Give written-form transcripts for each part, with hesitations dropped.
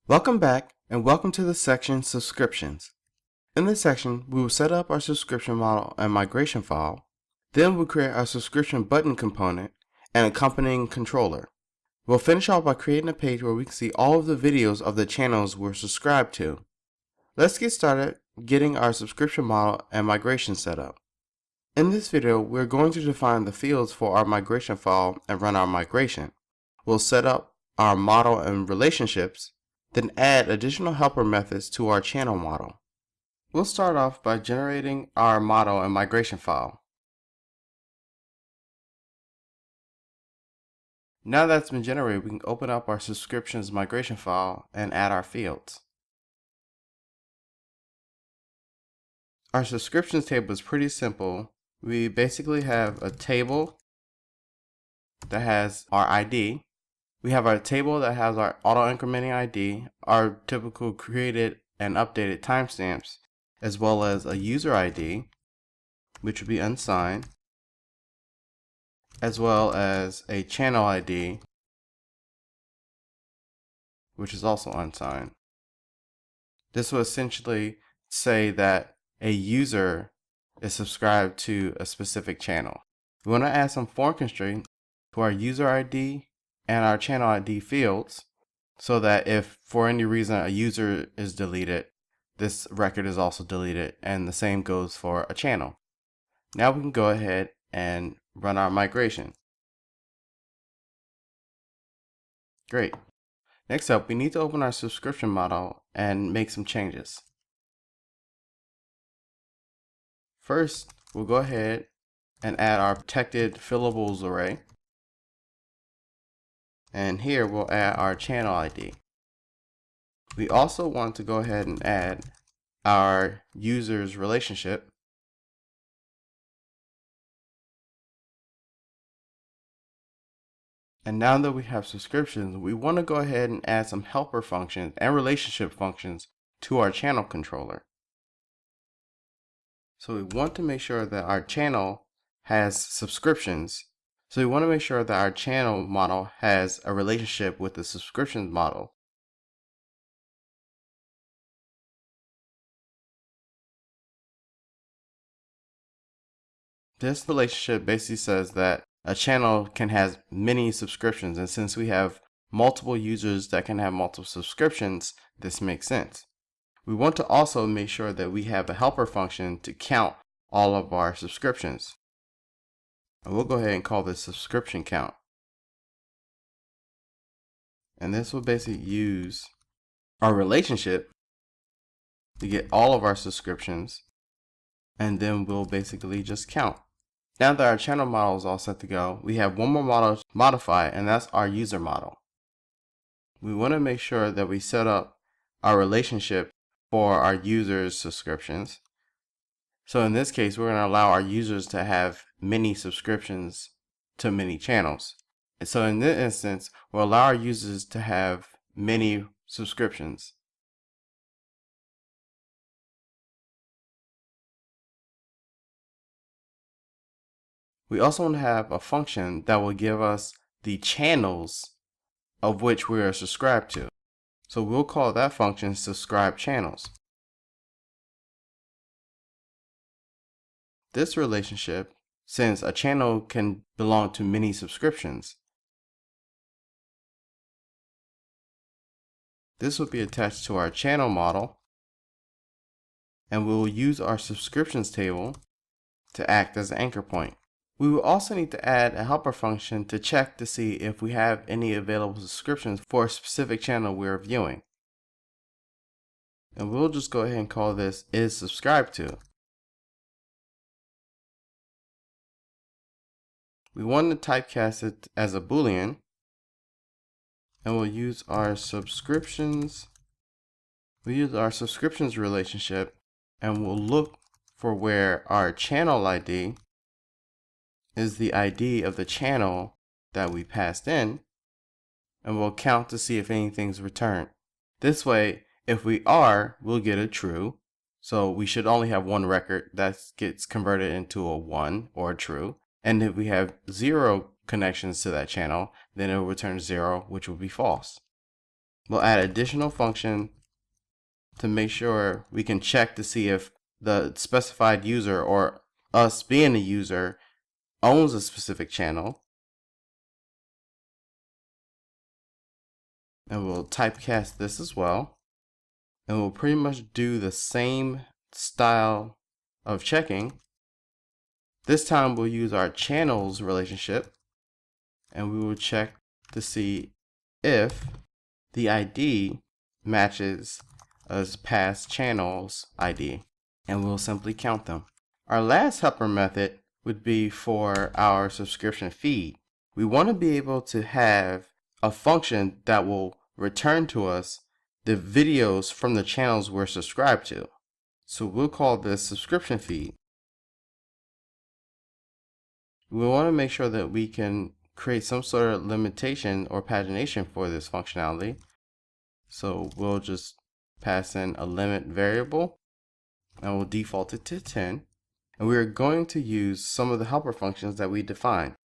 Welcome back and welcome to the section Subscriptions. In this section, we will set up our subscription model and migration file. Then we'll create our subscription button component and accompanying controller. We'll finish off by creating a page where we can see all of the videos of the channels we're subscribed to. Let's get started getting our subscription model and migration set up. In this video, we're going to define the fields for our migration file and run our migration. We'll set up our model and relationships, then add additional helper methods to our channel model. We'll start off by generating our model and migration file. Now that's been generated, we can open up our subscriptions migration file and add our fields. Our subscriptions table is pretty simple. We basically have a table that has our ID. We have our table that has our auto-incrementing ID, our typical created and updated timestamps, as well as a user ID, which would be unsigned, as well as a channel ID, which is also unsigned. This will essentially say that a user is subscribed to a specific channel. We want to add some form constraints to our user ID and our channel ID fields so that if for any reason a user is deleted, this record is also deleted, and the same goes for a channel. Now we can go ahead and run our migration. Great. Next up, we need to open our subscription model and make some changes. First, we'll go ahead and add our protected fillables array. And here we'll add our channel ID. We also want to go ahead and add our users relationship. And now that we have subscriptions, we want to go ahead and add some helper functions and relationship functions to our channel controller. So we want to make sure that our channel has subscriptions. So we want to make sure that our channel model has a relationship with the subscriptions model. This relationship basically says that a channel can have many subscriptions, and since we have multiple users that can have multiple subscriptions, this makes sense. We want to also make sure that we have a helper function to count all of our subscriptions. And we'll go ahead and call this subscription count. And this will basically use our relationship to get all of our subscriptions, and then we'll basically just count. Now that our channel model is all set to go, we have one more model to modify, and that's our user model. We want to make sure that we set up our relationship for our users' subscriptions. So in this case, we're going to allow our users to have many subscriptions to many channels. And so in this instance, we'll allow our users to have many subscriptions. We also want to have a function that will give us the channels of which we are subscribed to. So we'll call that function subscribe channels. This relationship, since a channel can belong to many subscriptions, this will be attached to our channel model, and we will use our subscriptions table to act as an anchor point. We will also need to add a helper function to check to see if we have any available subscriptions for a specific channel we're viewing. And we'll just go ahead and call this is subscribed to. We want to typecast it as a Boolean, and we'll use our subscriptions. We use our subscriptions relationship, and we'll look for where our channel ID is the ID of the channel that we passed in, and we'll count to see if anything's returned. This way, if we are, we'll get a true. So we should only have one record that gets converted into a 1 or a true. And if we have 0 connections to that channel, then it will return 0, which will be false. we'll add additional function to make sure we can check to see if the specified user or us being a user owns a specific channel. And we'll typecast this as well. And we'll pretty much do the same style of checking. This time we'll use our channels relationship, and we will check to see if the ID matches a past channel's ID, and we'll simply count them. Our last helper method would be for our subscription feed. We want to be able to have a function that will return to us the videos from the channels we're subscribed to. So we'll call this subscription feed. We want to make sure that we can create some sort of limitation or pagination for this functionality. So we'll just pass in a limit variable and we'll default it to 10. And we're going to use some of the helper functions that we defined.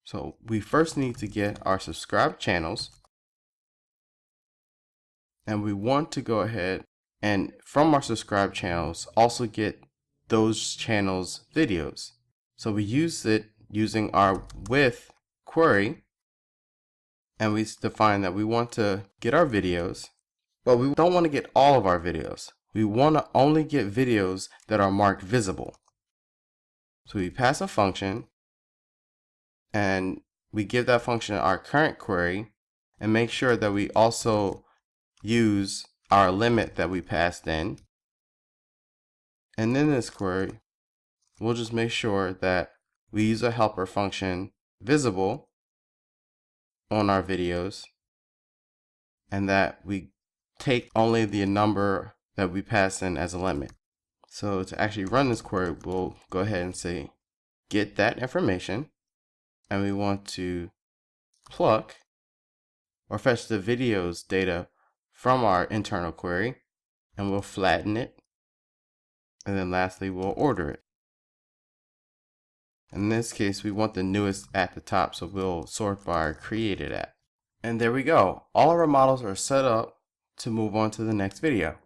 So we first need to get our subscribed channels. And we want to go ahead and from our subscribed channels also get those channels videos. So we use it using our with query, and we define that we want to get our videos, but we don't want to get all of our videos. We want to only get videos that are marked visible. So we pass a function and we give that function our current query and make sure that we also use our limit that we passed in. And in this query, we'll just make sure that we use a helper function visible on our videos and that we take only the number that we pass in as a limit. So to actually run this query, we'll go ahead and say get that information, and we want to pluck or fetch the videos data from our internal query, and we'll flatten it, and then lastly we'll order it. In this case, we want the newest at the top, so we'll sort by created at. And there we go. All of our models are set up to move on to the next video.